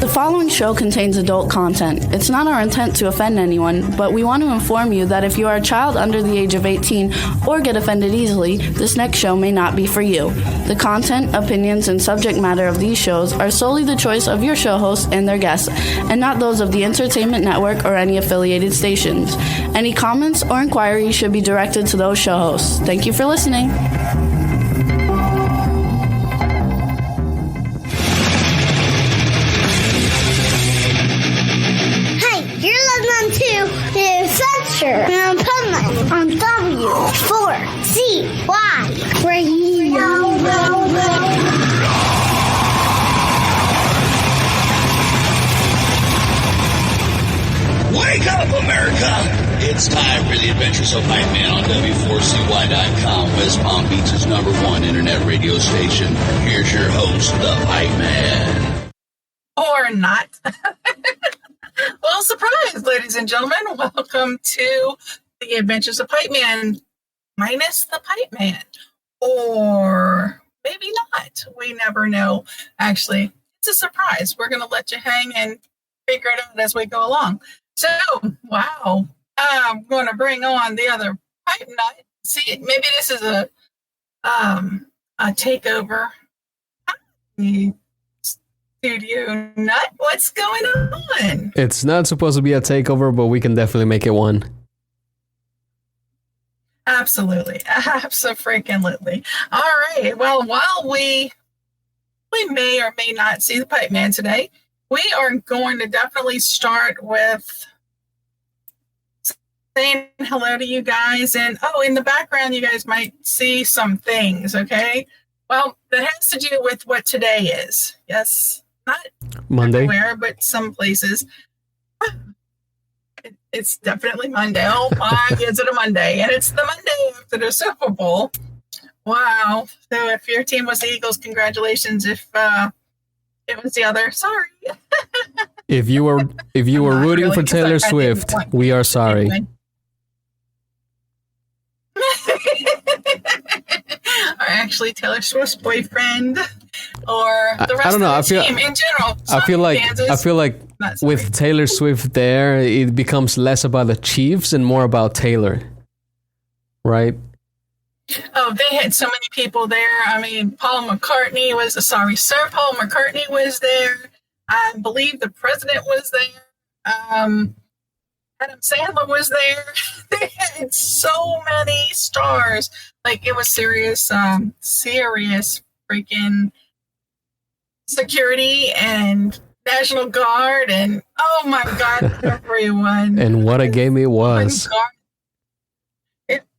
The following show contains adult content. It's not our intent to offend anyone, but we want to inform you that if you are a child under the age of 18 or get offended easily, this next show may not be for you. The content, opinions, and subject matter of these shows are solely the choice of your show hosts and their guests, and not those of the Entertainment Network or any affiliated stations. Any comments or inquiries should be directed to those show hosts. Thank you for listening. And Pipeman on W4CY Radio. Wake up, America! It's time for the Adventures of Pipeman on W4CY.com, West Palm Beach's #1 internet radio station. Here's your host, the Pipeman. Or not. Well, surprise, ladies and gentlemen. Welcome to the Adventures of Pipeman, minus the Pipeman. Or maybe not. We never know. Actually, it's a surprise. We're going to let you hang and figure it out as we go along. So, wow. I'm going to bring on the other pipe nut. See, maybe this is a takeover. Studio nut, what's going on? It's not supposed to be a takeover, but we can definitely make it one. Absolutely. Abso-freaking-lutely. All right. Well, while we may or may not see the Pipe Man today, we are going to definitely start with saying hello to you guys. And, in the background, you guys might see some things, okay? Well, that has to do with what today is. Yes. Not Monday, everywhere, but some places. It's definitely Monday. Oh my, is it a Monday? And it's the Monday after the Super Bowl. Wow. So if your team was the Eagles, congratulations. If it was the other, sorry. if you were rooting really, for Taylor Swift, we are sorry. Or actually Taylor Swift's boyfriend, or the rest of the team in general. I feel like with Taylor Swift there, it becomes less about the Chiefs and more about Taylor, right? Oh, they had so many people there. I mean, Paul McCartney Sir Paul McCartney was there. I believe the president was there. Adam Sandler was there. They had so many stars. Like, it was serious freaking security and National Guard and, oh my God, everyone. And what a game it was. It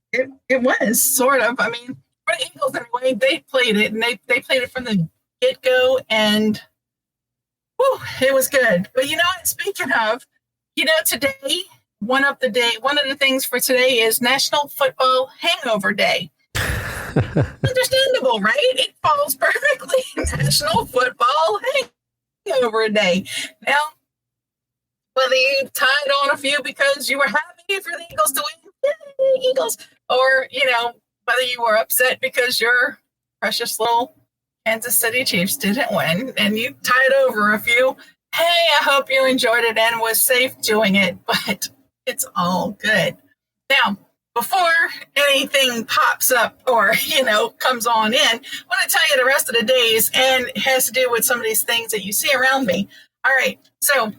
was, sort of. I mean, for the Eagles anyway, they played it, and they played it from the get-go, and it was good. But you know what, speaking of, today, one of the things for today is National Football Hangover Day. Understandable, right? It falls perfectly. National Football Hangover Day. Now, whether you tied on a few because you were happy for the Eagles to win, yay, Eagles, or, whether you were upset because your precious little Kansas City Chiefs didn't win and you tied over a few, hey, I hope you enjoyed it and was safe doing it, but it's all good. Now, before anything pops up or, comes on in, I want to tell you the rest of the days, and it has to do with some of these things that you see around me. All right, so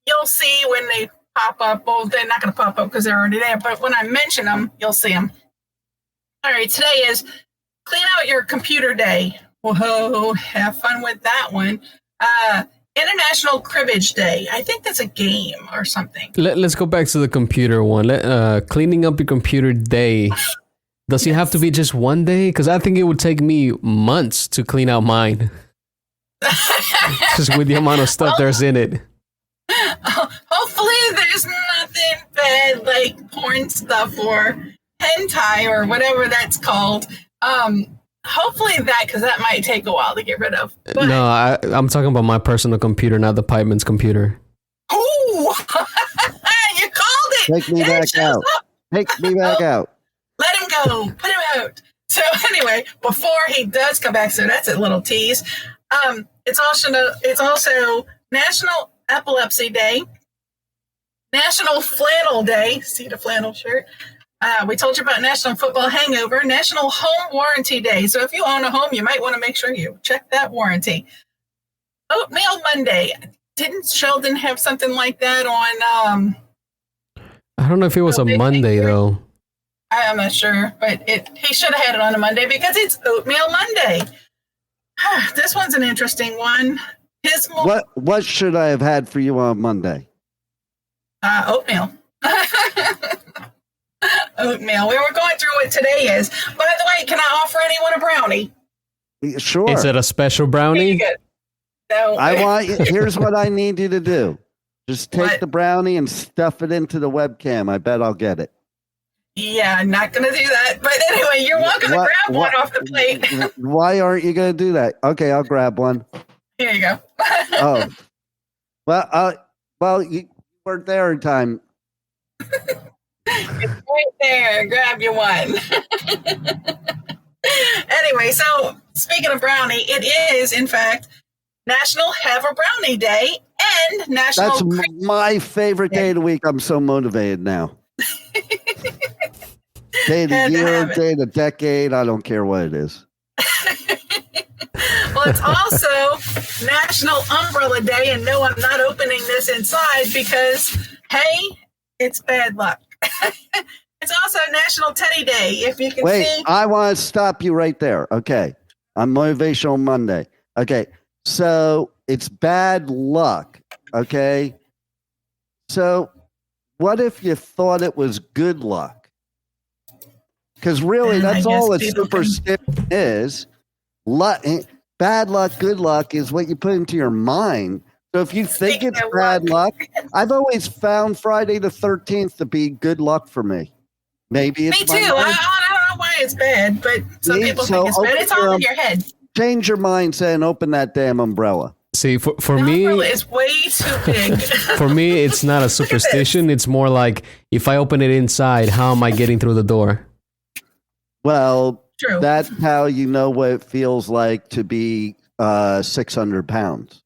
you'll see when they pop up. Well, they're not going to pop up because they're already there, but when I mention them, you'll see them. All right, today is Clean Out Your Computer Day. Whoa, have fun with that one. International Cribbage Day. I think that's a game or something. Let's go back to the computer one. Cleaning up your computer day. Does it have to be just one day? Because I think it would take me months to clean out mine. Just with the amount of stuff there's in it. Hopefully there's nothing bad like porn stuff or hentai or whatever that's called. Hopefully because that might take a while to get rid of. But, no, I'm talking about my personal computer, not the Pipeman's computer. Oh, you called it. Take me back out. Take me back out. Let him go. Put him out. So anyway, before he does come back, so that's a little tease. It's also National Epilepsy Day, National Flannel Day. See the flannel shirt? We told you about National Football Hangover, National Home Warranty Day. So if you own a home, you might want to make sure you check that warranty. Oatmeal Monday. Didn't Sheldon have something like that on? I don't know if it was a Monday though. I'm not sure, but he should have had it on a Monday because it's Oatmeal Monday. This one's an interesting one. What should I have had for you on Monday? Oatmeal. Oatmeal. We were going through what today is. By the way, can I offer anyone a brownie? Sure. Is it a special brownie? No. Here's what I need you to do. Just take the brownie and stuff it into the webcam. I bet I'll get it. Yeah, I'm not going to do that. But anyway, you're welcome to grab one off the plate. Why aren't you going to do that? Okay, I'll grab one. Here you go. Oh. Well, you weren't there in time. It's right there. Grab you one. Anyway, so speaking of brownie, it is, in fact, National Have a Brownie Day and National... That's my favorite day of the week. I'm so motivated now. Day of the year, day of the decade. I don't care what it is. Well, it's also National Umbrella Day, and no, I'm not opening this inside because, hey, it's bad luck. It's also National Teddy Day, if you can see. Wait, I want to stop you right there. Okay. On Motivational Monday. Okay. So it's bad luck. Okay. So what if you thought it was good luck? Because really, that's all a superstition is. Bad luck, good luck is what you put into your mind. So if you think it's bad luck, I've always found Friday the 13th to be good luck for me. Maybe it's me too. I don't know why it's bad, but some people think it's bad. It's all in your head. Change your mindset and open that damn umbrella. See, for me, it's way too big. For me, it's not a superstition. It's more like if I open it inside, how am I getting through the door? Well, true. That's how you know what it feels like to be 600 pounds.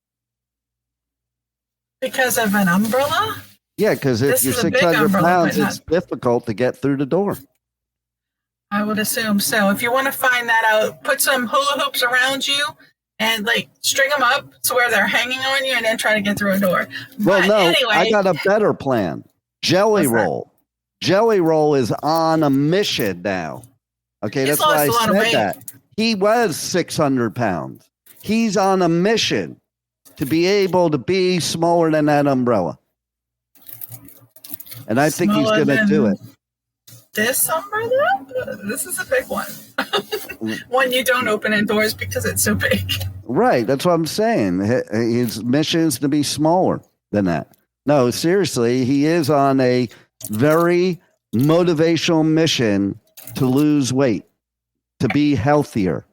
Because of an umbrella? Yeah, because if you're 600 pounds, it's difficult to get through the door. I would assume so. If you want to find that out, put some hula hoops around you and like string them up to where they're hanging on you and then try to get through a door. Well, no, anyway, I got a better plan. Jelly Roll. Jelly Roll is on a mission now. Okay, that's why I said that. He was 600 pounds. He's on a mission to be able to be smaller than that umbrella. And I think he's going to do it. This umbrella? This is a big one. One you don't open indoors because it's so big. Right. That's what I'm saying. His mission is to be smaller than that. No, seriously, he is on a very motivational mission to lose weight, to be healthier.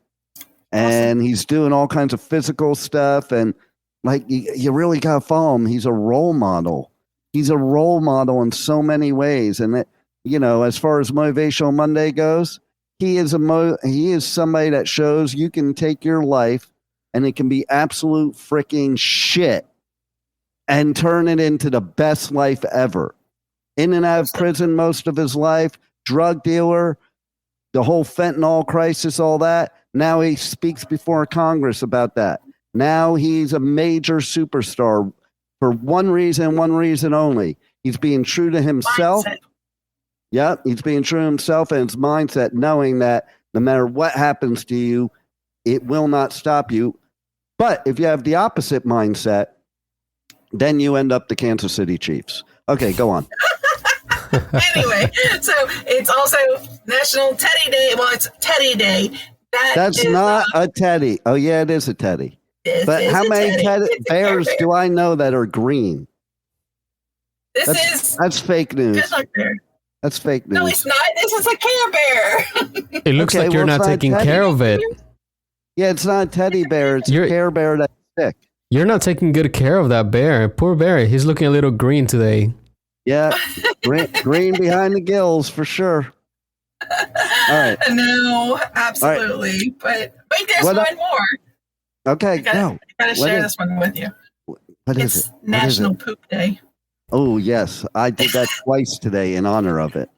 And he's doing all kinds of physical stuff. And like, you really got to follow him. He's a role model. He's a role model in so many ways. And that, you know, as far as Motivational Monday goes, he is somebody that shows you can take your life and it can be absolute freaking shit and turn it into the best life ever. In and out of prison most of his life, drug dealer, the whole fentanyl crisis, all that. Now he speaks before Congress about that. Now he's a major superstar for one reason only. He's being true to himself. Mindset. Yep, he's being true to himself and his mindset, knowing that no matter what happens to you, it will not stop you. But if you have the opposite mindset, then you end up the Kansas City Chiefs. Okay, go on. Anyway, so it's also National Teddy Day. Well, it's Teddy Day. That's not a teddy. Oh, yeah, it is a teddy. But how many bears do I know that are green? That's fake news. That's fake news. No, it's not. This is a Care Bear. It looks like you're not taking care of it. Yeah, it's not a teddy bear. It's a Care Bear that's sick. You're not taking good care of that bear. Poor bear. He's looking a little green today. Yeah, green behind the gills for sure. All right. No, absolutely. Right. But wait, there's one more. Okay, I gotta share this one with you. It's National Poop Day. Oh, yes. I did that twice today in honor of it.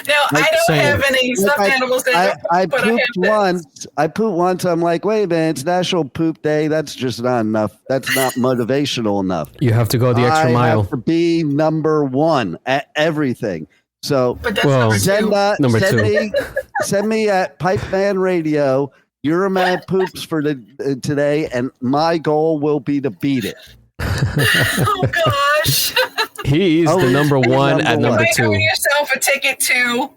Now, I don't have any stuffed animals that I pooped once. I pooped once. I'm like, wait a minute, it's National Poop Day. That's just not enough. That's not motivational enough. You have to go the extra mile. I have to be number one at everything. So send me at Pipeman Radio. You're mad poops for today, and my goal will be to beat it. Oh gosh. He's the number one at number two. Buy yourself a ticket to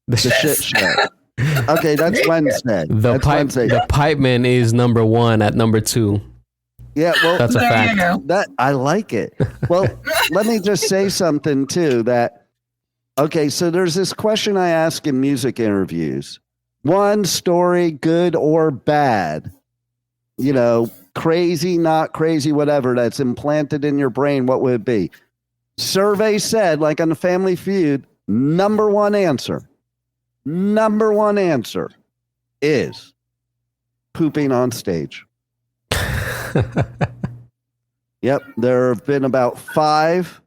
the shit show. Okay, that's Wednesday. The Pipeman is number one at number two. Yeah, well, that's a fact. That I like it. Well, let me just say something too. Okay, so there's this question I ask in music interviews. One story, good or bad, crazy, not crazy, whatever, that's implanted in your brain, what would it be? Survey said, like on the Family Feud, number one answer is pooping on stage. Yep, there have been about 5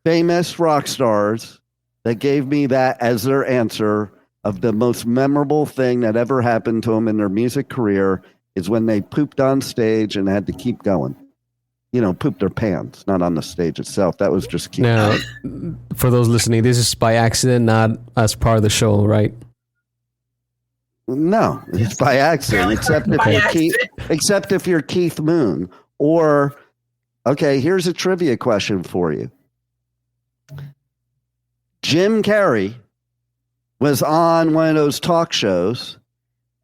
famous rock stars that gave me that as their answer of the most memorable thing that ever happened to them in their music career is when they pooped on stage and had to keep going. Pooped their pants, not on the stage itself. That was just cute. Now, for those listening, this is by accident, not as part of the show, right? No, it's by accident, except if you're Keith Moon. Or, okay, here's a trivia question for you. Jim Carrey was on one of those talk shows,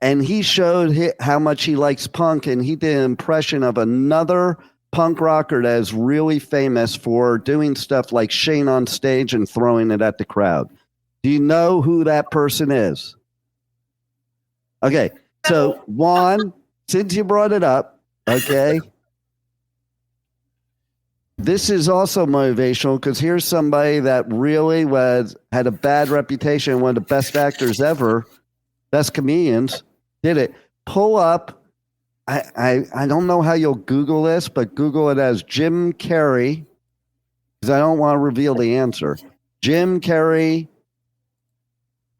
and he showed how much he likes punk, and he did an impression of another punk rocker that is really famous for doing stuff like Shane on stage and throwing it at the crowd. Do you know who that person is? Okay, so Juan, since you brought it up, okay, this is also motivational because here's somebody that really had a bad reputation, one of the best actors ever, best comedians, did it. Pull up. I don't know how you'll Google this, but Google it as Jim Carrey, because I don't want to reveal the answer. Jim Carrey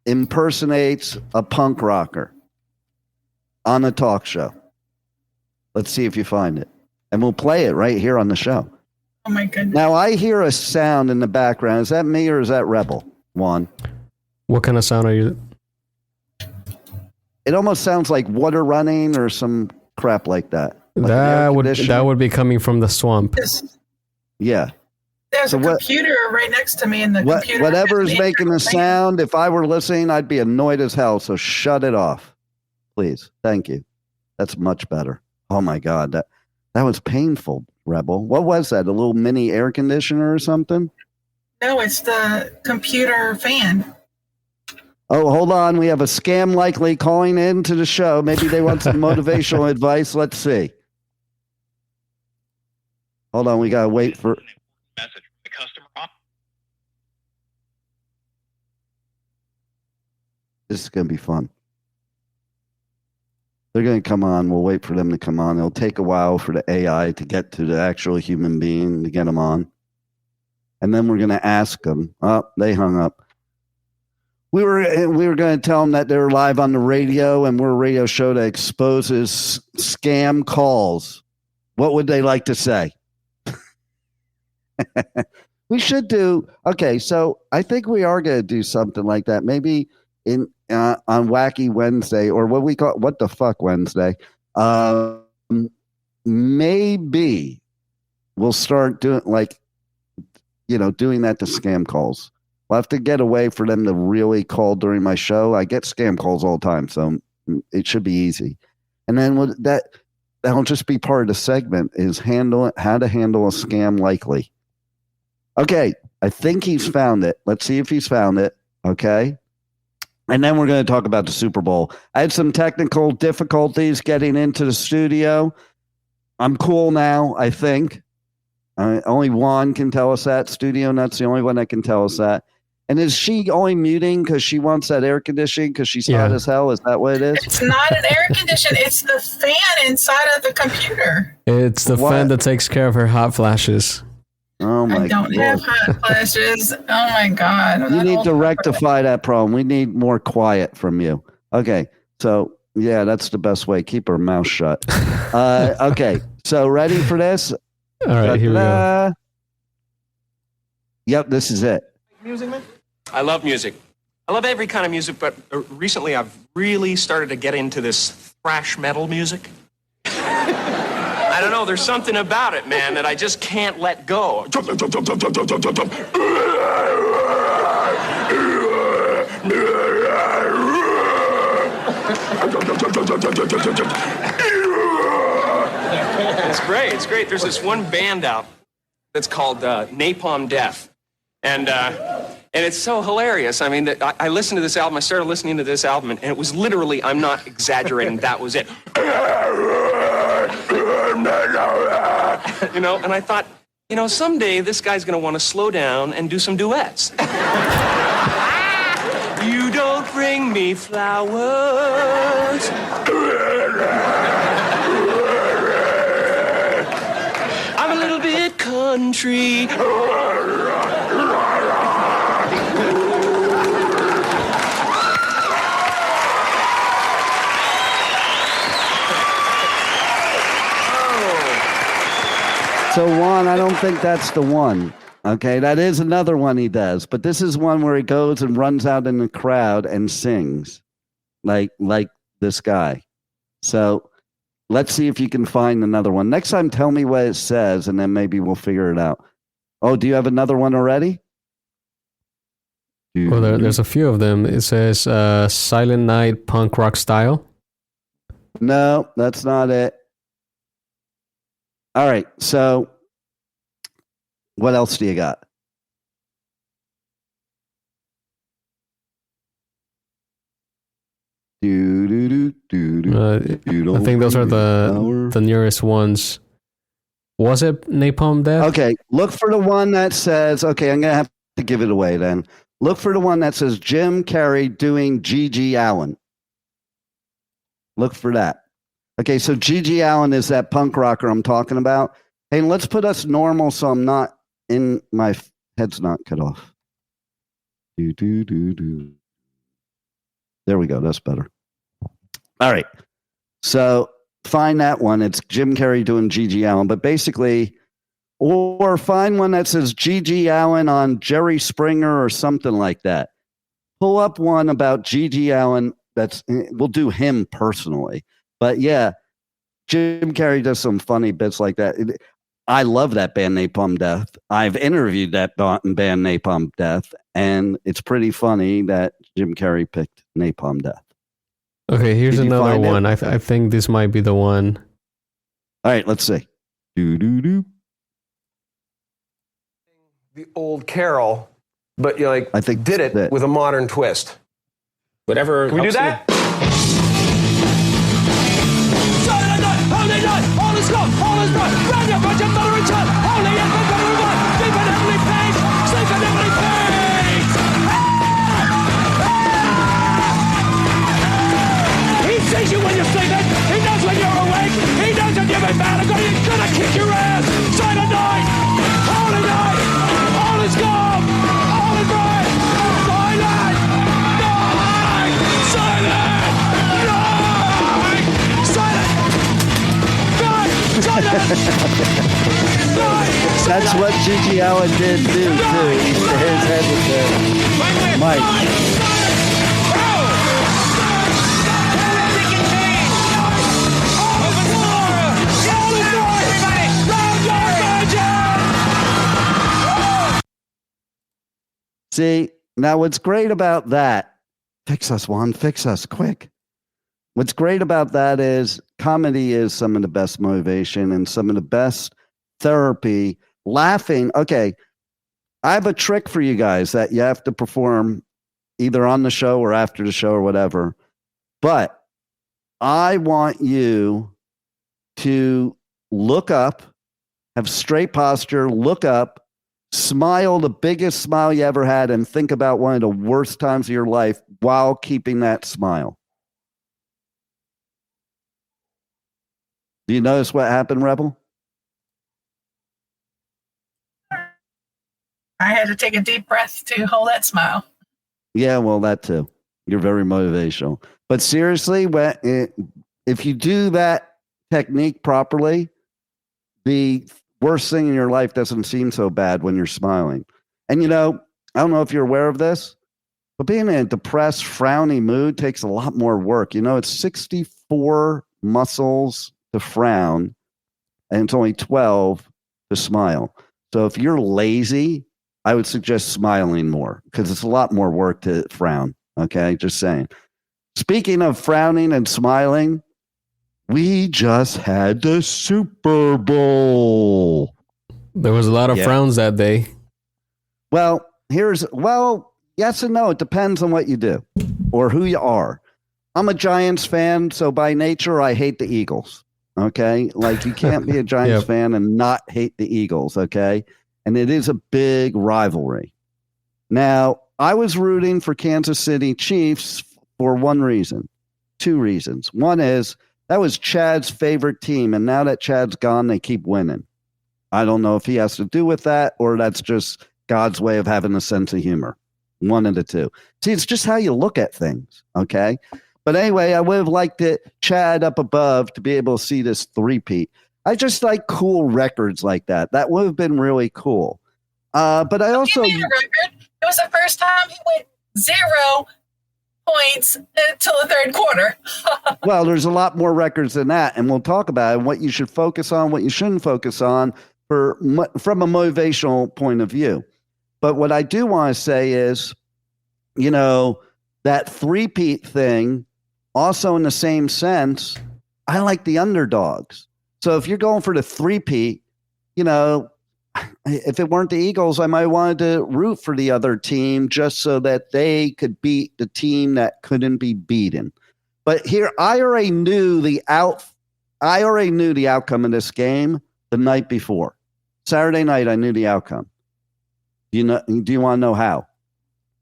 impersonates a punk rocker on a talk show. Let's see if you find it. And we'll play it right here on the show. Oh, my goodness. Now, I hear a sound in the background. Is that me or is that Rebel? Juan? What kind of sound are you? It almost sounds like water running or some crap like that. Like that would be coming from the swamp. Yeah. There's a computer right next to me, and the computer. Whatever is making the sound, if I were listening, I'd be annoyed as hell. So shut it off, please. Thank you. That's much better. Oh my God, that was painful, Rebel. What was that? A little mini air conditioner or something? No, it's the computer fan. Oh, hold on. We have a scam likely calling into the show. Maybe they want some motivational advice. Let's see. Hold on. We got to wait for... Message from the customer. This is going to be fun. They're going to come on. We'll wait for them to come on. It'll take a while for the AI to get to the actual human being to get them on. And then we're going to ask them. Oh, they hung up. We were going to tell them that they're live on the radio, and we're a radio show that exposes scam calls. What would they like to say? We should do. Okay, so I think we are going to do something like that. Maybe on Wacky Wednesday, or what we call What the Fuck Wednesday. Maybe we'll start doing doing that to scam calls. We'll have to get away for them to really call during my show. I get scam calls all the time, so it should be easy. And then that'll just be part of the segment is how to handle a scam likely. Okay, I think he's found it. Let's see if he's found it. Okay. And then we're going to talk about the Super Bowl. I had some technical difficulties getting into the studio. I'm cool now, I think. Only Juan can tell us that. Studio Nuts, the only one that can tell us that. And is she only muting because she wants that air conditioning because she's hot as hell? Is that what it is? It's not an air conditioner. It's the fan inside of the computer. It's the fan that takes care of her hot flashes. Oh my God. I don't have hot flashes. Oh my God. You need to rectify that problem. We need more quiet from you. Okay. So, yeah, that's the best way. Keep her mouth shut. Okay. So, ready for this? All right, here we go. Yep, this is it. Music, man? I love music. I love every kind of music, but recently I've really started to get into this thrash metal music. I don't know, there's something about it, man, that I just can't let go. It's great, it's great. There's this one band out that's called Napalm Death. And it's so hilarious. I mean, I listened to this album. I started listening to this album, and it was literally, I'm not exaggerating, that was it. You know, and I thought, you know, someday this guy's going to want to slow down and do some duets. You don't bring me flowers. I'm a little bit country. So, Juan, I don't think that's the one. Okay, that is another one he does. But this is one where he goes and runs out in the crowd and sings like this guy. So let's see if you can find another one. Next time, tell me what it says, and then maybe we'll figure it out. Oh, do you have another one already? Well, there's a few of them. It says Silent Night punk rock style. No, that's not it. All right, so what else do you got? I think those are the nearest ones. Was it Napalm Death? Okay, look for the one that says, okay, I'm going to have to give it away then. Look for the one that says Jim Carrey doing G.G. Allen. Look for that. Okay, so G.G. Allen is that punk rocker I'm talking about. Hey, let's put us normal so I'm not in my head's not cut off. There we go. That's better. All right. So find that one. It's Jim Carrey doing G.G. Allen. But basically, or find one that says G.G. Allen on Jerry Springer or something like that. Pull up one about G.G. Allen. We'll do him personally. But yeah, Jim Carrey does some funny bits like that. I love that band Napalm Death. I've interviewed that band Napalm Death, and it's pretty funny that Jim Carrey picked Napalm Death. Okay, here's another one. I think this might be the one. All right, let's see. The old Carol, but you I think did it with a modern twist. Whatever. Can we do that? Holy night, all is gone, all is bright. Round your bunch of mother and child. Holy and the better one. Deep in heavenly place, sleep in heavenly place. He sees you when you're sleeping. He knows when you're awake. He knows when you've been bad. He's gonna kick your ass. Silent night, holy night, all is gone, all is bright. Silent night, silent night, silent. That's what G.G. Allen did too. His head was there. Mike. See, now what's great about that, fix us, Juan, fix us, quick. What's great about that is comedy is some of the best motivation and some of the best therapy. Laughing. Okay, I have a trick for you guys that you have to perform either on the show or after the show or whatever. But I want you to look up, have straight posture, look up, Smile the biggest smile you ever had and think about one of the worst times of your life while keeping that smile. Do you notice what happened, Rebel? I had to take a deep breath to hold that smile. Yeah, well, that too. You're very motivational. But seriously, if you do that technique properly, the worst thing in your life doesn't seem so bad when you're smiling. And, I don't know if you're aware of this, but being in a depressed, frowny mood takes a lot more work. It's 64 muscles to frown, and it's only 12 to smile. So if you're lazy, I would suggest smiling more because it's a lot more work to frown. Okay, just saying. Speaking of frowning and smiling, we just had the Super Bowl. There was a lot of frowns that day. Well, yes and no. It depends on what you do or who you are. I'm a Giants fan, so by nature, I hate the Eagles. Okay, like you can't be a Giants fan and not hate the Eagles. Okay, and it is a big rivalry. Now, I was rooting for Kansas City Chiefs for two reasons. One is that was Chad's favorite team, and now that Chad's gone, they keep winning. I don't know if he has to do with that or that's just God's way of having a sense of humor. One of the two. See, it's just how you look at things, okay? But anyway, I would have liked Chad up above to be able to see this three-peat. I just like cool records like that. That would have been really cool. But I also... He made a record. It was the first time he went 0 points until the third quarter. Well, there's a lot more records than that, and we'll talk about it, what you should focus on, what you shouldn't focus on from a motivational point of view. But what I do want to say is, that three-peat thing, also in the same sense, I like the underdogs. So if you're going for the three-peat, if it weren't the Eagles, I might wanted to root for the other team just so that they could beat the team that couldn't be beaten. But here, I already knew the outcome of this game the night before. Saturday night, I knew the outcome. Do you want to know how?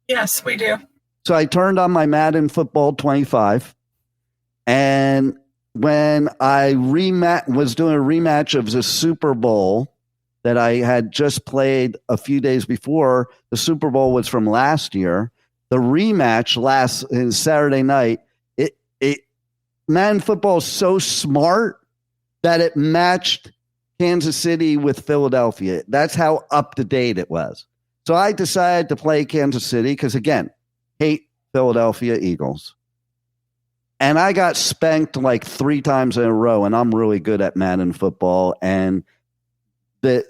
Yes, we do. So I turned on my Madden Football 25, and when I was doing a rematch of the Super Bowl that I had just played a few days before, the Super Bowl was from last year. The rematch Saturday night. Madden Football is so smart that it matched Kansas City with Philadelphia. That's how up to date it was. So I decided to play Kansas City because, again, hate Philadelphia Eagles. And I got spanked like 3 times in a row, and I'm really good at Madden Football. And the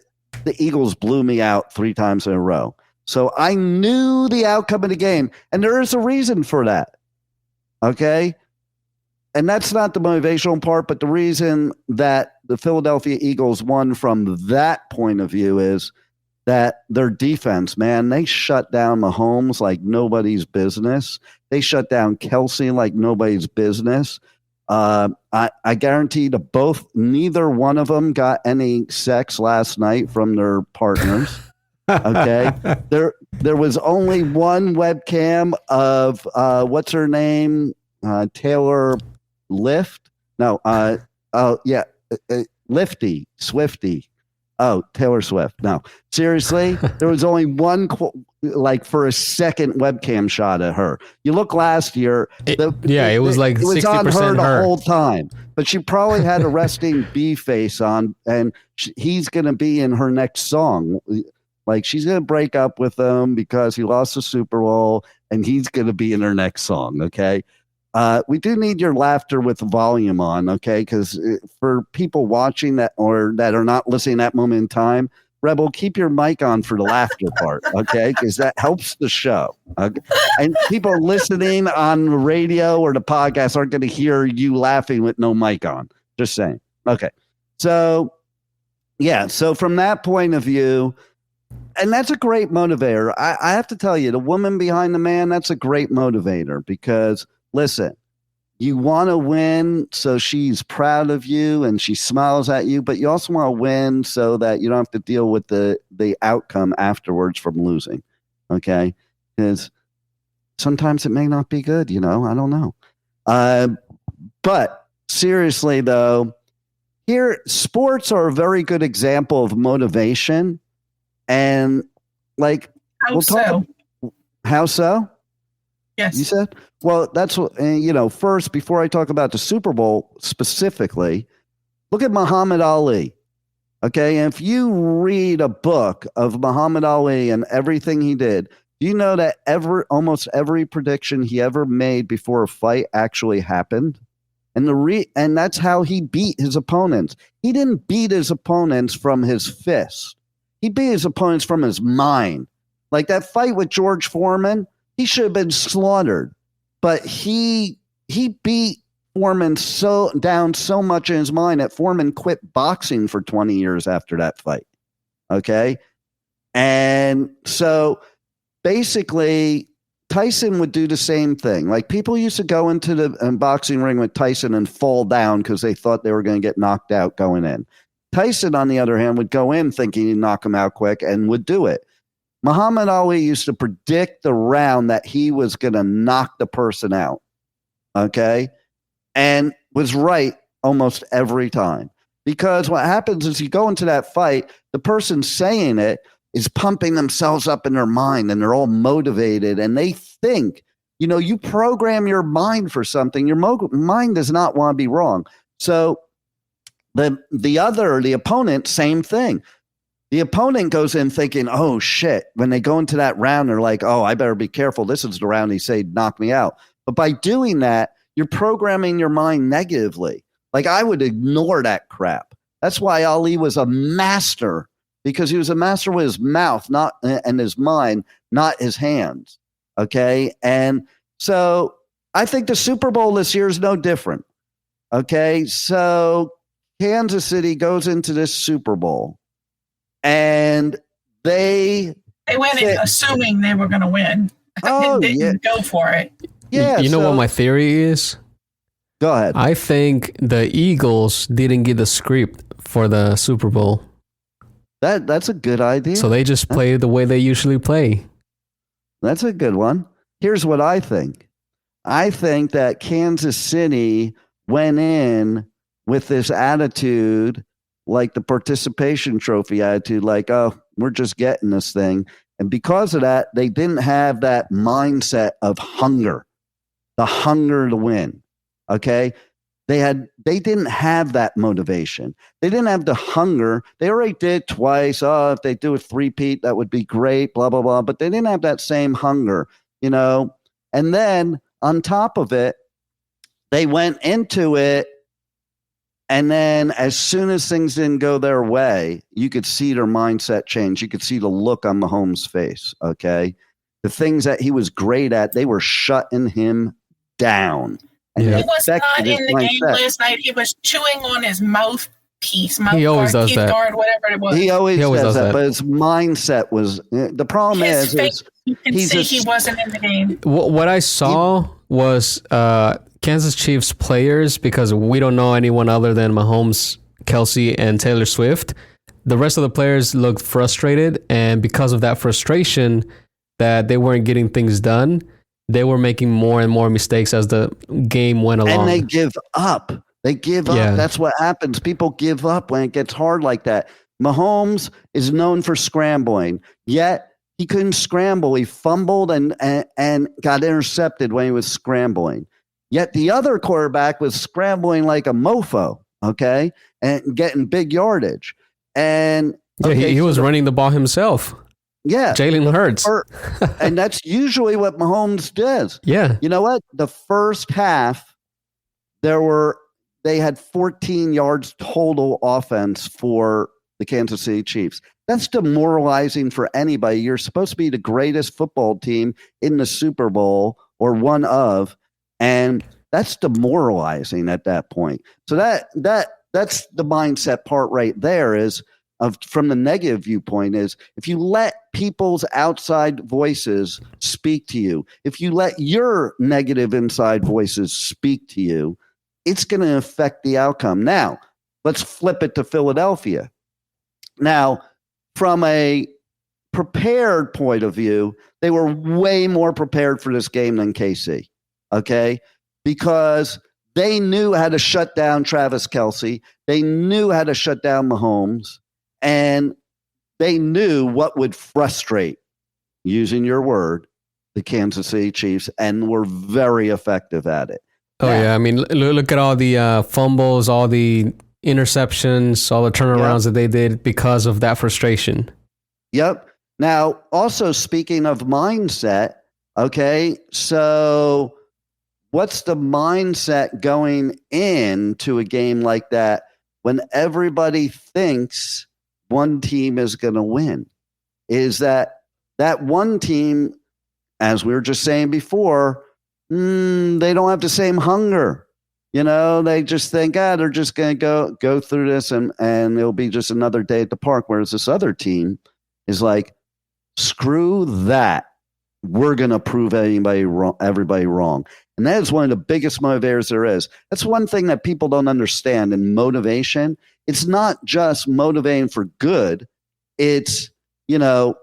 Eagles blew me out 3 times in a row. So I knew the outcome of the game, and there is a reason for that. Okay? And that's not the motivational part, but the reason that the Philadelphia Eagles won from that point of view is that their defense, man, they shut down Mahomes like nobody's business. They shut down Kelsey like nobody's business. I guarantee neither one of them got any sex last night from their partners. Okay. There was only one webcam of what's her name? Taylor Lift? No. Lifty, Swifty. Oh, Taylor Swift. No, seriously, there was only one, for a second webcam shot of her. You look last year. It was like 60% on her the whole time, but she probably had a resting bee face on, and he's going to be in her next song. Like she's going to break up with him because he lost the Super Bowl, and he's going to be in her next song. Okay. We do need your laughter with the volume on, okay? Because for people watching that or that are not listening at that moment in time, Rebel, keep your mic on for the laughter part, okay? Because that helps the show. Okay? And people listening on the radio or the podcast aren't going to hear you laughing with no mic on. Just saying. Okay. So, yeah. So from that point of view, and that's a great motivator. I have to tell you, the woman behind the man, that's a great motivator because – listen, you want to win so she's proud of you and she smiles at you, but you also want to win so that you don't have to deal with the outcome afterwards from losing. Okay? Because sometimes it may not be good, I don't know. But seriously, though, here, sports are a very good example of motivation. And like, how so? Yes. You said? Well, that's what, first, before I talk about the Super Bowl specifically, look at Muhammad Ali. Okay. And if you read a book of Muhammad Ali and everything he did, you know that almost every prediction he ever made before a fight actually happened. And that's how he beat his opponents. He didn't beat his opponents from his fist. He beat his opponents from his mind. Like that fight with George Foreman, he should have been slaughtered. But he beat Foreman down so much in his mind that Foreman quit boxing for 20 years after that fight. Okay? And so basically, Tyson would do the same thing. Like people used to go into the boxing ring with Tyson and fall down because they thought they were going to get knocked out going in. Tyson, on the other hand, would go in thinking he'd knock him out quick and would do it. Muhammad Ali used to predict the round that he was going to knock the person out. Okay? And was right almost every time. Because what happens is you go into that fight, the person saying it is pumping themselves up in their mind and they're all motivated and they think, you program your mind for something. Your mind does not want to be wrong. So the opponent, same thing. The opponent goes in thinking, oh shit, when they go into that round, they're like, oh, I better be careful. This is the round he said, knock me out. But by doing that, you're programming your mind negatively. Like I would ignore that crap. That's why Ali was a master. Because he was a master with his mouth, and his mind, not his hands. Okay. And so I think the Super Bowl this year is no different. Okay. So Kansas City goes into this Super Bowl and they went in assuming they were going to win. Oh, didn't go for it. Yeah. You know what my theory is? Go ahead. I think the Eagles didn't get the script for the Super Bowl. That's a good idea. So they just play the way they usually play. That's a good one. Here's what I think. I think that Kansas City went in with this attitude, like the participation trophy attitude, like, oh, we're just getting this thing. And because of that, they didn't have that mindset of hunger, the hunger to win. Okay? They didn't have that motivation. They didn't have the hunger. They already did twice. Oh, if they do a three-peat, that would be great, blah, blah, blah. But they didn't have that same hunger, And then on top of it, they went into it. And then as soon as things didn't go their way, you could see their mindset change. You could see the look on Mahomes' face, okay? The things that he was great at, they were shutting him down. He was not in the game last night. He was chewing on his mouthpiece. He always does that. Guard, whatever it was. He always does that. But his mindset was the problem. You can see he wasn't in the game. What I saw was Kansas Chiefs players, because we don't know anyone other than Mahomes, Kelsey, and Taylor Swift. The rest of the players looked frustrated, and because of that frustration that they weren't getting things done, they were making more and more mistakes as the game went along. And they give up. They give up. That's what happens. People give up when it gets hard like that. Mahomes is known for scrambling, yet he couldn't scramble. He fumbled and got intercepted when he was scrambling. Yet the other quarterback was scrambling like a mofo, okay, and getting big yardage. And he was running the ball himself. Yeah. Jalen Hurts. And that's usually what Mahomes does. Yeah. You know what? The first half, they had 14 yards total offense for the Kansas City Chiefs. That's demoralizing for anybody. You're supposed to be the greatest football team in the Super Bowl or one of, and that's demoralizing at that point. So that's the mindset part right there is, from the negative viewpoint is if you let people's outside voices speak to you, if you let your negative inside voices speak to you, it's going to affect the outcome. Now, let's flip it to Philadelphia. Now, from a prepared point of view, they were way more prepared for this game than KC, okay? Because they knew how to shut down Travis Kelce. They knew how to shut down Mahomes. And they knew what would frustrate, using your word, the Kansas City Chiefs, and were very effective at it. Oh, yeah. I mean, look at all the fumbles, all the interceptions, all the turnarounds that they did because of that frustration. Yep. Now, also speaking of mindset, okay, so what's the mindset going into a game like that when everybody thinks one team is going to win? Is that one team, as we were just saying before, they don't have the same hunger. They just think, they're just going to go through this and it'll be just another day at the park. Whereas this other team is like, screw that. We're going to prove everybody wrong. And that is one of the biggest motivators there is. That's one thing that people don't understand in motivation. It's not just motivating for good. It's,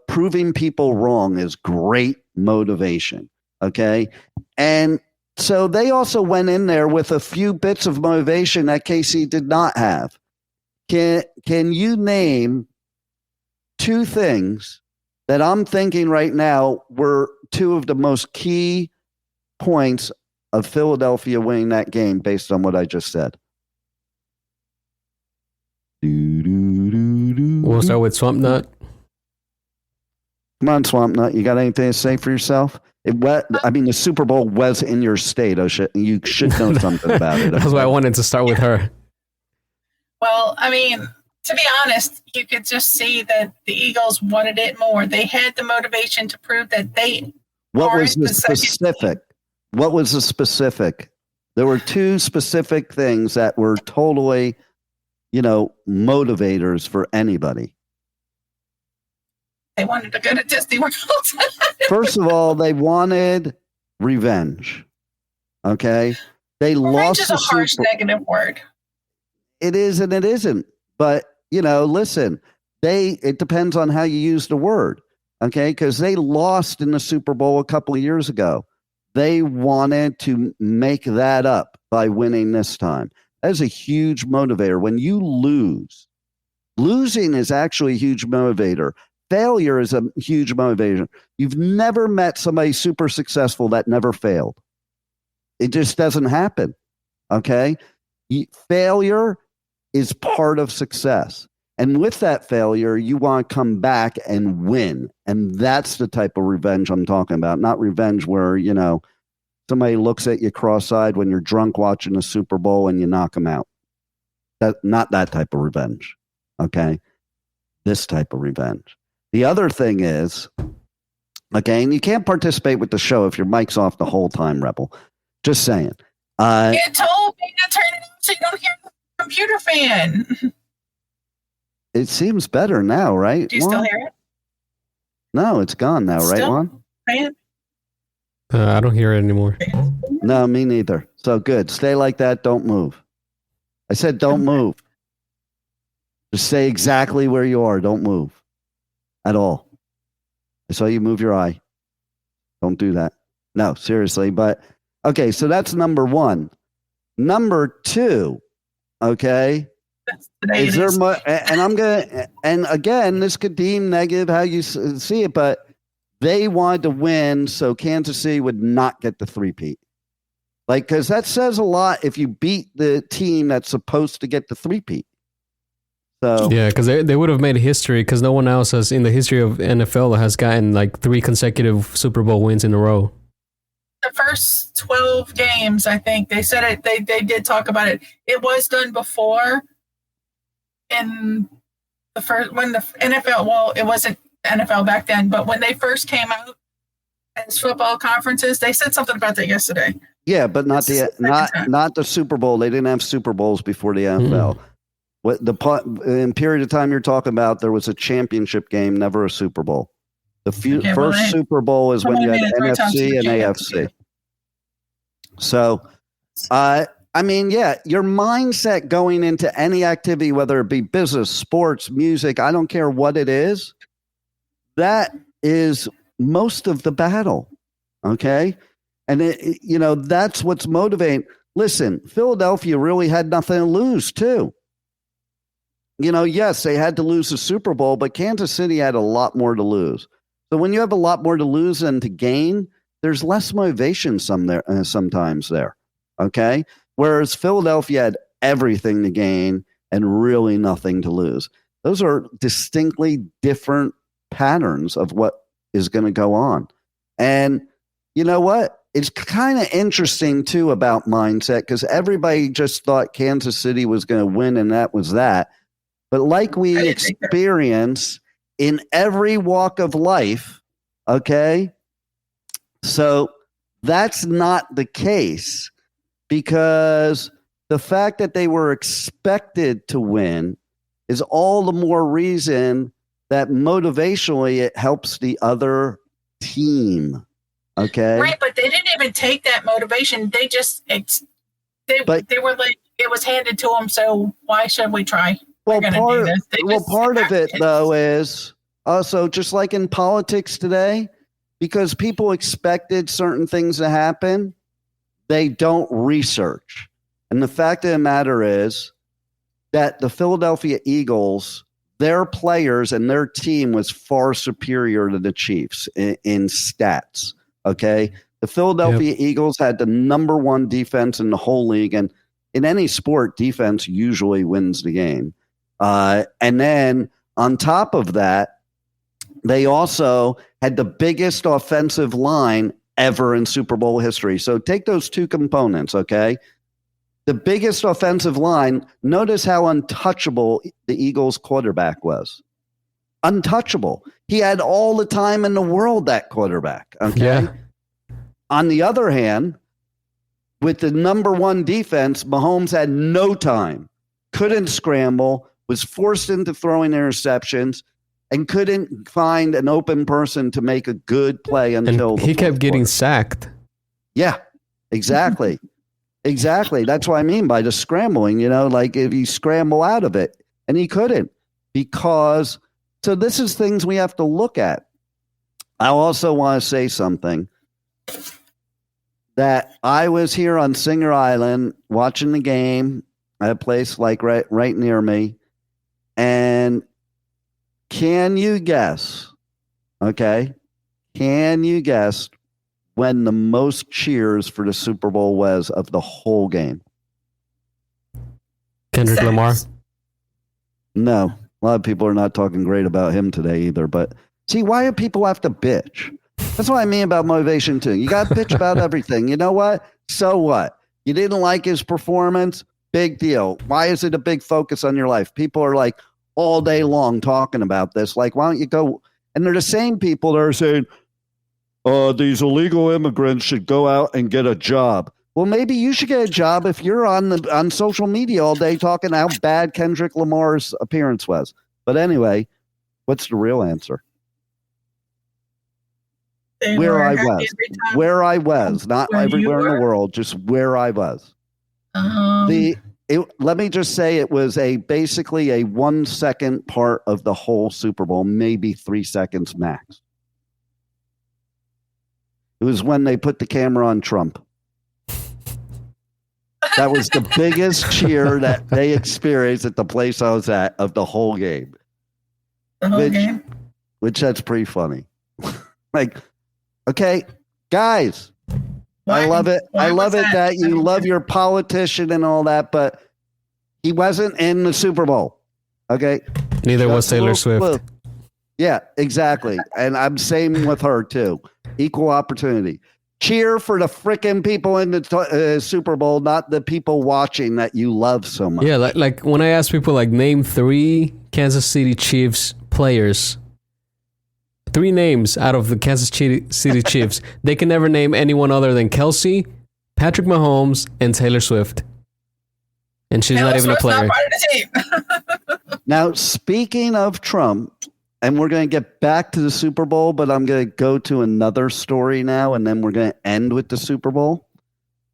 proving people wrong is great motivation. Okay. And so they also went in there with a few bits of motivation that KC did not have. Can you name two things that I'm thinking right now were two of the most key points of Philadelphia winning that game based on what I just said? We'll start with Swamp Nut. Come on, Swamp Nut. You got anything to say for yourself? The Super Bowl was in your state. You should know something about it. That's why I wanted to start with her. Well, I mean, to be honest, you could just see that the Eagles wanted it more. They had the motivation to prove that they What was the specific? What was the specific? There were two specific things that were totally, motivators for anybody. They wanted to go to Disney World. First of all, they wanted revenge. Okay? They revenge lost is a harsh negative word. It is and it isn't. But, listen, it depends on how you use the word. Okay? Because they lost in the Super Bowl a couple of years ago. They wanted to make that up by winning this time. That is a huge motivator. When you losing is actually a huge motivator. Failure is a huge motivator. You've never met somebody super successful that never failed. It just doesn't happen. Okay? Failure is part of success. And with that failure, you want to come back and win. And that's the type of revenge I'm talking about. Not revenge where, somebody looks at you cross-eyed when you're drunk watching the Super Bowl and you knock them out. Not that type of revenge. Okay? This type of revenge. The other thing is, okay, and you can't participate with the show if your mic's off the whole time, Rebel. Just saying. You told me to turn it off so you don't hear the computer fan. It seems better now, right? Do you still hear it? No, it's gone now, right, Juan? I don't hear it anymore. No, me neither. So good. Stay like that. Don't move. I said don't move. Just stay exactly where you are. Don't move at all. I saw you move your eye. Don't do that. No, seriously. But, okay, so that's number one. Number two, okay, is there and I'm going to, and again, this could deem negative how you see it, but they wanted to win so Kansas City would not get the three-peat. Because that says a lot if you beat the team that's supposed to get the three-peat. So, yeah, because they would have made history because no one else has in the history of NFL has gotten 3 consecutive Super Bowl wins in a row. The first 12 games, I think they said it. They did talk about it. It was done before in the first when the NFL. Well, it wasn't NFL back then, but when they first came out as football conferences, they said something about that yesterday. Yeah, but not the Super Bowl. They didn't have Super Bowls before the NFL. in period of time you're talking about, there was a championship game, never a Super Bowl. The first Super Bowl is when you had NFC and AFC. So, I mean, yeah, your mindset going into any activity, whether it be business, sports, music, I don't care what it is, that is most of the battle. Okay. And that's what's motivating. Listen, Philadelphia really had nothing to lose too. Yes, they had to lose the Super Bowl, but Kansas City had a lot more to lose. So when you have a lot more to lose than to gain, there's less motivation sometimes there. Okay. Whereas Philadelphia had everything to gain and really nothing to lose. Those are distinctly different patterns of what is going to go on. And you know what? It's kind of interesting, too, about mindset, because everybody just thought Kansas City was going to win, and that was that. But like we experience in every walk of life, okay, so that's not the case, because the fact that they were expected to win is all the more reason that motivationally it helps the other team. Okay. Right, but they didn't even take that motivation. They just they were like, it was handed to them. So why should we try? Part of it though is also just like in politics today, because people expected certain things to happen, they don't research. And the fact of the matter is that the Philadelphia Eagles, their players and their team was far superior to the Chiefs in stats. Okay. The Philadelphia Eagles had the number one defense in the whole league. And in any sport, defense usually wins the game. And then on top of that, they also had the biggest offensive line ever in Super Bowl history. So take those two components. Okay. The biggest offensive line, notice how untouchable the Eagles quarterback was. Untouchable. He had all the time in the world, that quarterback. Okay. Yeah. On the other hand, with the number one defense, Mahomes had no time, couldn't scramble, was forced into throwing interceptions, and couldn't find an open person to make a good play until he kept getting sacked. Yeah, exactly. Exactly. That's what I mean by the scrambling, like if you scramble out of it, and he couldn't because. So this is things we have to look at. I also want to say something that I was here on Singer Island watching the game at a place like right near me. And can you guess? Okay. Can you guess when the most cheers for the Super Bowl was of the whole game? Kendrick Lamar? No. A lot of people are not talking great about him today either. But see, why do people have to bitch? That's what I mean about motivation too. You got to bitch about everything. You know what? So what? You didn't like his performance? Big deal. Why is it a big focus on your life? People are like all day long talking about this. Like, why don't you go? And they're the same people that are saying, these illegal immigrants should go out and get a job. Well, maybe you should get a job if you're on social media all day talking how bad Kendrick Lamar's appearance was. But anyway, what's the real answer? Where I was, not everywhere in the world, just where I was. Let me just say it was basically a 1 second part of the whole Super Bowl, maybe 3 seconds max. It was when they put the camera on Trump. That was the biggest cheer that they experienced at the place I was at of the whole game. Which that's pretty funny. Like, okay, guys, I love it. I love it that you love your politician and all that, but he wasn't in the Super Bowl. Okay. Neither was Taylor Swift. Yeah, exactly. And I'm same with her too. Equal opportunity. Cheer for the freaking people in the Super Bowl, not the people watching that you love so much. Yeah, like when I ask people, like, name 3 Kansas City Chiefs players, 3 names out of the Kansas City Chiefs, they can never name anyone other than Kelsey, Patrick Mahomes, and Taylor Swift. And she's not even a player. Now, speaking of Trump, and we're going to get back to the Super Bowl, but I'm going to go to another story now, and then we're going to end with the Super Bowl.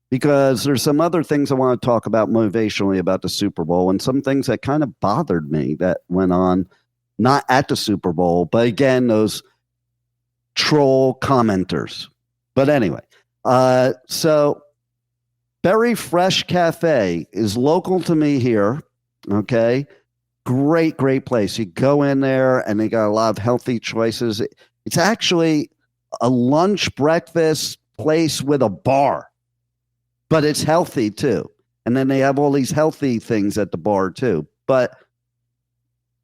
Because there's some other things I want to talk about motivationally about the Super Bowl, and some things that kind of bothered me that went on, not at the Super Bowl, but again, those troll commenters. But anyway, so Berry Fresh Cafe is local to me here. Okay. Great place. You go in there and they got a lot of healthy choices. It's actually a lunch breakfast place with a bar, but it's healthy too. And then they have all these healthy things at the bar too. But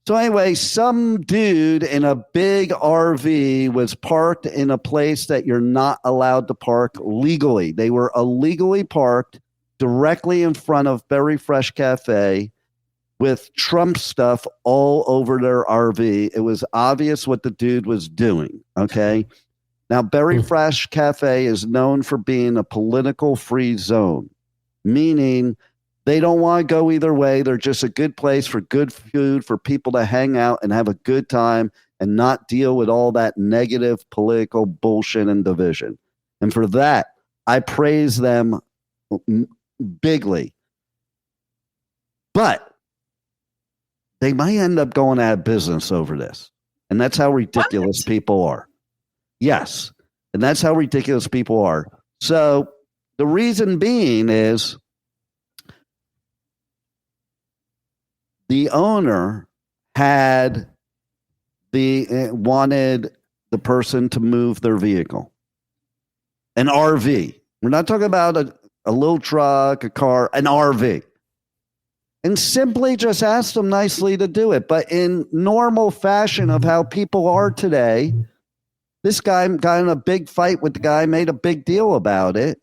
so anyway, some dude in a big RV was parked in a place that you're not allowed to park legally. They were illegally parked directly in front of Berry Fresh Cafe with Trump stuff all over their RV. It was obvious what the dude was doing, okay? Now, Berry Fresh Cafe is known for being a political free zone, meaning they don't want to go either way. They're just a good place for good food, for people to hang out and have a good time and not deal with all that negative political bullshit and division. And for that, I praise them bigly. But they might end up going out of business over this. And that's how ridiculous people are. Yes. And that's how ridiculous people are. So the reason being is the owner wanted the person to move their vehicle. An RV. We're not talking about a little truck, a car, an RV. And simply just asked them nicely to do it. But in normal fashion of how people are today, this guy got in a big fight with the guy, made a big deal about it.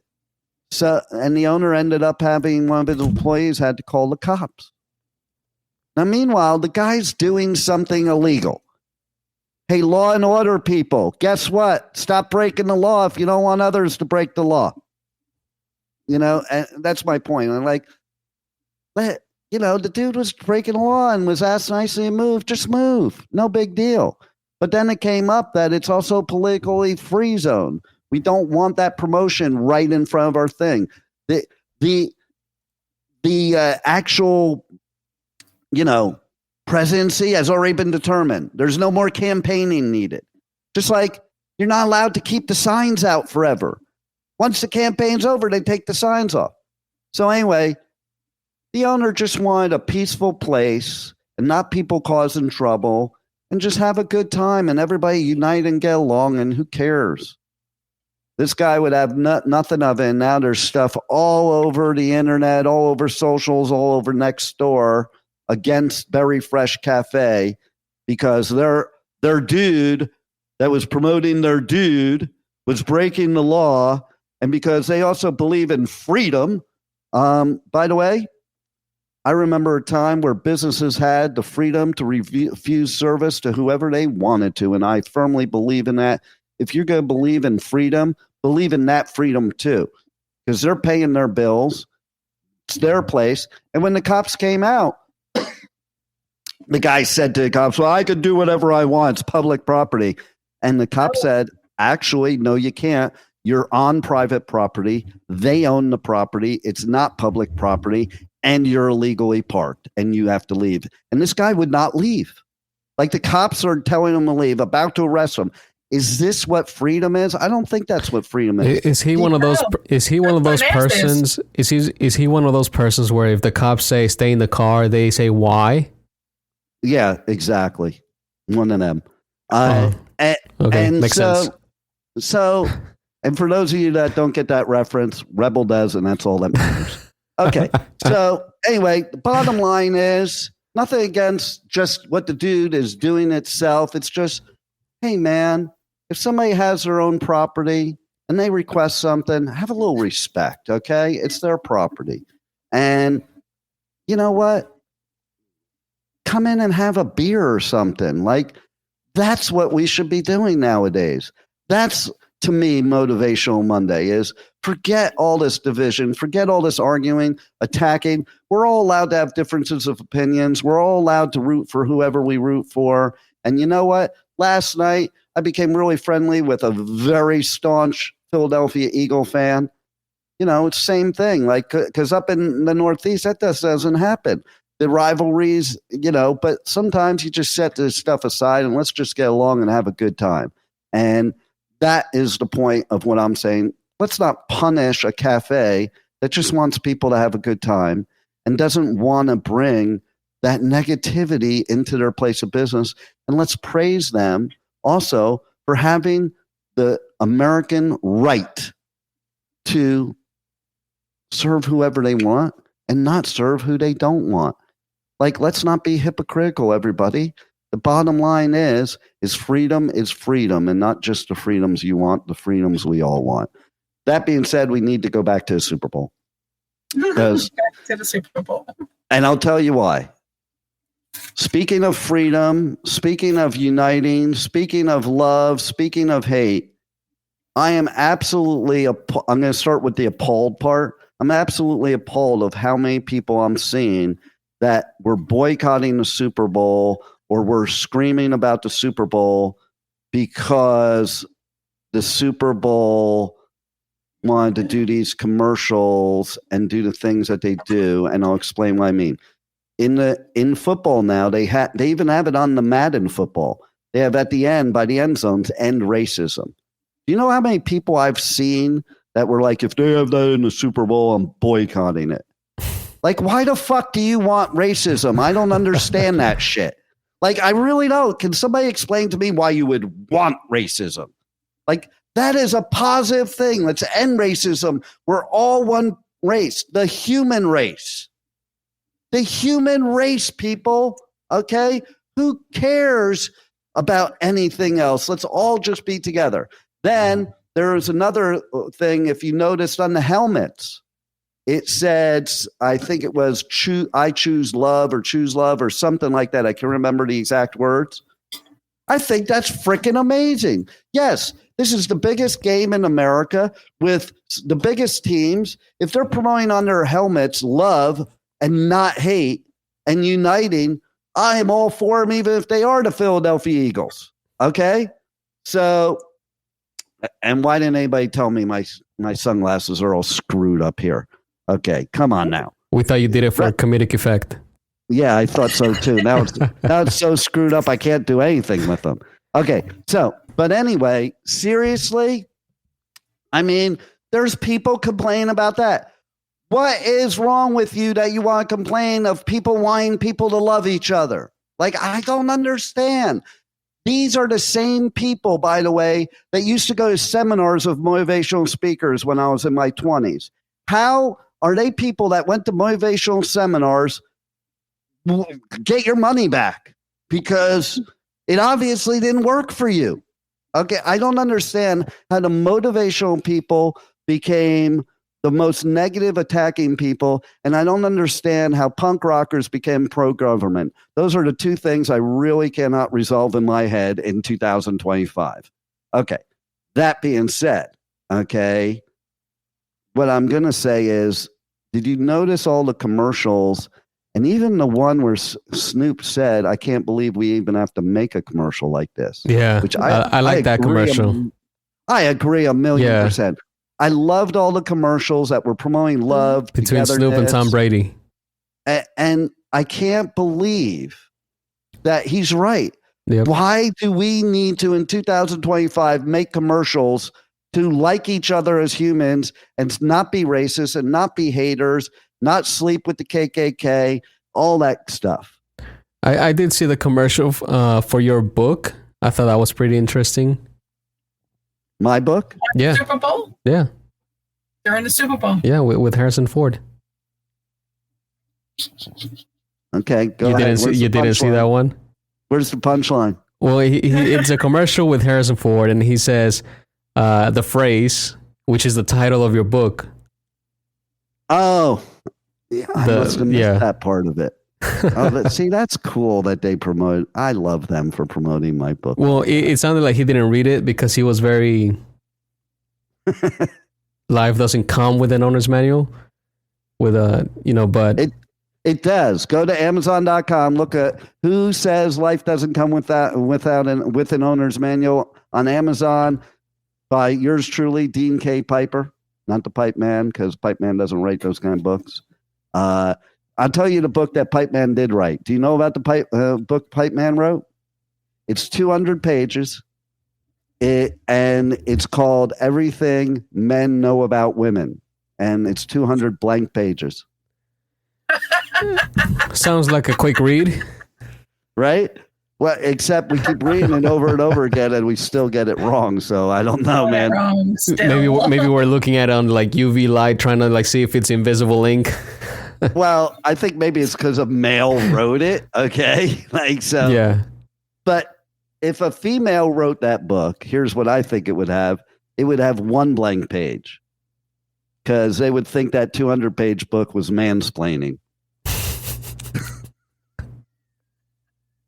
So, and the owner ended up having one of his employees had to call the cops. Now, meanwhile, the guy's doing something illegal. Hey, law and order people, guess what? Stop breaking the law if you don't want others to break the law. You know, and that's my point. I'm like, but, you know, the dude was breaking the law and was asked nicely to move. Just move. No big deal. But then it came up that it's also politically free zone. We don't want that promotion right in front of our thing. The actual, you know, presidency has already been determined. There's no more campaigning needed. Just like you're not allowed to keep the signs out forever. Once the campaign's over, they take the signs off. So anyway, the owner just wanted a peaceful place and not people causing trouble and just have a good time and everybody unite and get along, and who cares? This guy would have nothing of it. And now there's stuff all over the internet, all over socials, all over Nextdoor against Berry Fresh Cafe because their dude that was promoting their dude was breaking the law, and because they also believe in freedom. By the way, I remember a time where businesses had the freedom to refuse service to whoever they wanted to, and I firmly believe in that. If you're going to believe in freedom, believe in that freedom too, because they're paying their bills. It's their place. And when the cops came out, the guy said to the cops, well, I could do whatever I want. It's public property. And the cop said, actually, no, you can't. You're on private property. They own the property. It's not public property. And you're illegally parked and you have to leave. And this guy would not leave. Like the cops are telling him to leave, about to arrest him. Is this what freedom is? I don't think that's what freedom is. Is he one of those? Is he one of those persons? Is he one of those persons where if the cops say stay in the car, they say why? Yeah, exactly. One of them. Okay, and makes sense. So, and for those of you that don't get that reference, Rebel does, and that's all that matters. Okay. So anyway, the bottom line is nothing against just what the dude is doing itself. It's just, hey man, if somebody has their own property and they request something, have a little respect. Okay. It's their property. And you know what? Come in and have a beer or something. Like that's what we should be doing nowadays. That's to me, Motivational Monday is forget all this division, forget all this arguing, attacking. We're all allowed to have differences of opinions. We're all allowed to root for whoever we root for. And you know what? Last night, I became really friendly with a very staunch Philadelphia Eagle fan. You know, it's the same thing. Like, because up in the Northeast, that doesn't happen. The rivalries, you know, but sometimes you just set this stuff aside and let's just get along and have a good time. And that is the point of what I'm saying. Let's not punish a cafe that just wants people to have a good time and doesn't want to bring that negativity into their place of business. And let's praise them also for having the American right to serve whoever they want and not serve who they don't want. Like, let's not be hypocritical, everybody. The bottom line is freedom and not just the freedoms you want, the freedoms we all want. That being said, we need to go back to the Super Bowl. Back to the Super Bowl. And I'll tell you why. Speaking of freedom, speaking of uniting, speaking of love, speaking of hate, I am absolutely, I'm going to start with the appalled part. I'm absolutely appalled of how many people I'm seeing that were boycotting the Super Bowl or were screaming about the Super Bowl because the Super Bowl wanted to do these commercials and do the things that they do. And I'll explain what I mean. In football now, they even have it on the Madden football. They have at the end, by the end zones, end racism. Do you know how many people I've seen that were like, if they have that in the Super Bowl, I'm boycotting it? Like, why the fuck do you want racism? I don't understand that shit. Like, I really don't. Can somebody explain to me why you would want racism? Like, that is a positive thing. Let's end racism. We're all one race, the human race. The human race, people, okay? Who cares about anything else? Let's all just be together. Then there is another thing, if you noticed on the helmets, it said, I think it was, I choose love or something like that. I can't remember the exact words. I think that's freaking amazing. Yes, this is the biggest game in America with the biggest teams. If they're promoting on their helmets love and not hate and uniting, I am all for them, even if they are the Philadelphia Eagles. Okay? So, and why didn't anybody tell me my sunglasses are all screwed up here? Okay, come on now. We thought you did it for a comedic effect. Yeah, I thought so too. Now it's so screwed up I can't do anything with them. Okay, so, but anyway, seriously, I mean, there's people complaining about that. What is wrong with you that you want to complain of people wanting people to love each other? Like, I don't understand. These are the same people, by the way, that used to go to seminars of motivational speakers when I was in my 20s. How are they people that went to motivational seminars? Get your money back because it obviously didn't work for you. Okay, I don't understand how the motivational people became the most negative attacking people, and I don't understand how punk rockers became pro-government. Those are the two things I really cannot resolve in my head in 2025. Okay, that being said, okay, what I'm going to say is, did you notice all the commercials and even the one where Snoop said, I can't believe we even have to make a commercial like this? Yeah, which I like that commercial. I agree 1,000,000%. I loved all the commercials that were promoting love between Snoop and Tom Brady. And I can't believe that he's right. Yep. Why do we need to, in 2025, make commercials to like each other as humans and not be racist and not be haters, not sleep with the KKK, all that stuff? I did see the commercial for your book. I thought that was pretty interesting. My book? Yeah. Super Bowl? Yeah. During the Super Bowl. Yeah, with Harrison Ford. Okay, go ahead. You didn't see that one? Where's the punchline? Well, it's a commercial with Harrison Ford, and he says the phrase, which is the title of your book. Oh, yeah, I must have missed that part of it. See, that's cool that they promote. I love them for promoting my book. Well, it sounded like he didn't read it because he was very life doesn't come with an owner's manual. With but it does. Go to Amazon.com. Look at who says life doesn't come with an owner's manual on Amazon by yours truly, Dean K. Piper, not the Pipeman, because Pipeman doesn't write those kind of books. I'll tell you the book that Pipeman did write. Do you know about the book Pipeman wrote? It's 200 pages. And it's called Everything Men Know About Women. And it's 200 blank pages. Sounds like a quick read. Right? Well, except we keep reading it over and over again and we still get it wrong. So I don't know, man. Maybe we're looking at it on like UV light, trying to like see if it's invisible ink. Well, I think maybe it's because a male wrote it. Okay. Yeah. But if a female wrote that book, here's what I think it would have. It would have one blank page because they would think that 200-page book was mansplaining.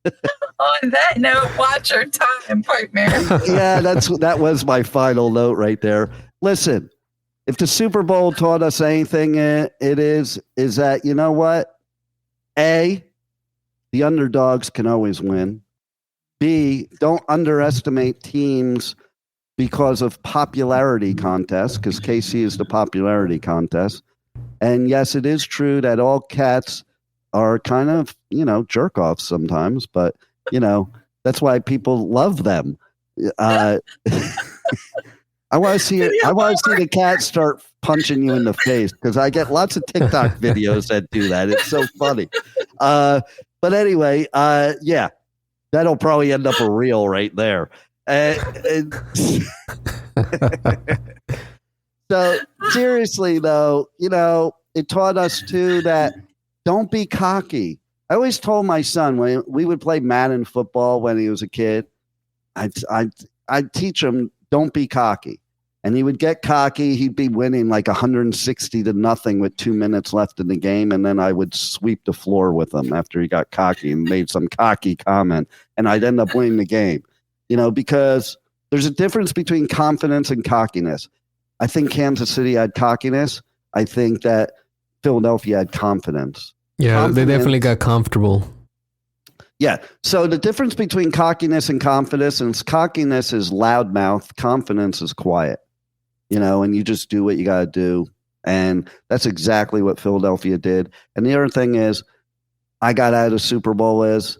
On that note, watch your time, Pipeman. Yeah, that was my final note right there. Listen, if the Super Bowl taught us anything, it is that, you know what? A, the underdogs can always win. B, don't underestimate teams because of popularity contests, because KC is the popularity contest. And yes, it is true that all cats are kind of, jerk offs sometimes, but, that's why people love them. I want to see the cat start punching you in the face because I get lots of TikTok videos that do that. It's so funny. But anyway, yeah. That'll probably end up a reel right there. So seriously, though, it taught us too that don't be cocky. I always told my son when we would play Madden football when he was a kid, I'd teach him, don't be cocky. And he would get cocky. He'd be winning like 160-0 with 2 minutes left in the game. And then I would sweep the floor with him after he got cocky and made some cocky comment. And I'd end up winning the game, because there's a difference between confidence and cockiness. I think Kansas City had cockiness. I think that Philadelphia had confidence. Yeah, they definitely got comfortable. Yeah. So the difference between cockiness and confidence is cockiness is loudmouth. Confidence is quiet. And you just do what you got to do. And that's exactly what Philadelphia did. And the other thing is, I got out of the Super Bowl is,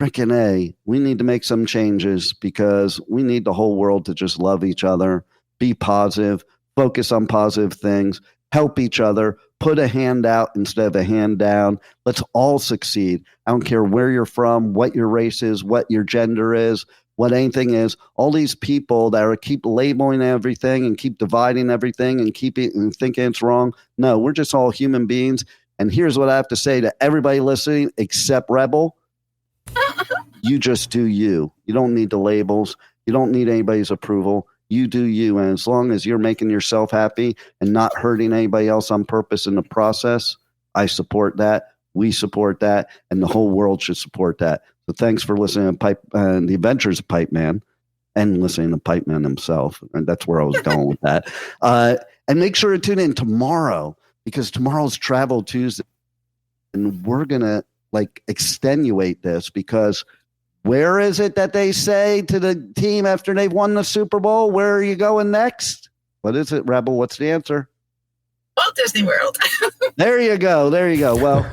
freaking A, we need to make some changes because we need the whole world to just love each other, be positive, focus on positive things, help each other, put a hand out instead of a hand down. Let's all succeed. I don't care where you're from, what your race is, what your gender is, what anything is. All these people that keep labeling everything and keep dividing everything and and thinking it's wrong. No, we're just all human beings. And here's what I have to say to everybody listening, except Rebel. You just do you. You don't need the labels. You don't need anybody's approval. You do you. And as long as you're making yourself happy and not hurting anybody else on purpose in the process, I support that. We support that. And the whole world should support that. So thanks for listening to The Adventures of Pipeman and listening to Pipeman himself. And that's where I was going with that. And make sure to tune in tomorrow because tomorrow's Travel Tuesday. And we're going to extenuate this because where is it that they say to the team after they've won the Super Bowl? Where are you going next? What is it, Rebel? What's the answer? Walt Disney World. There you go. Well,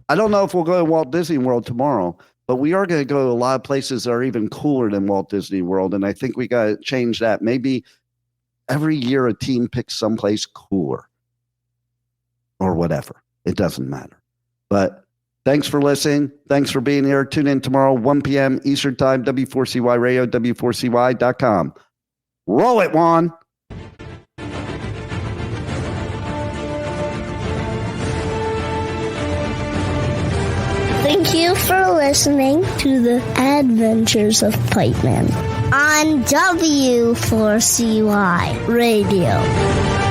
I don't know if we'll go to Walt Disney World tomorrow, but we are going to go to a lot of places that are even cooler than Walt Disney World. And I think we got to change that. Maybe every year a team picks someplace cooler or whatever. It doesn't matter. But thanks for listening. Thanks for being here. Tune in tomorrow, 1 p.m. Eastern Time, W4CY Radio, W4CY.com. Roll it, Juan. Thank you for listening to the Adventures of Pipeman on W4CY Radio.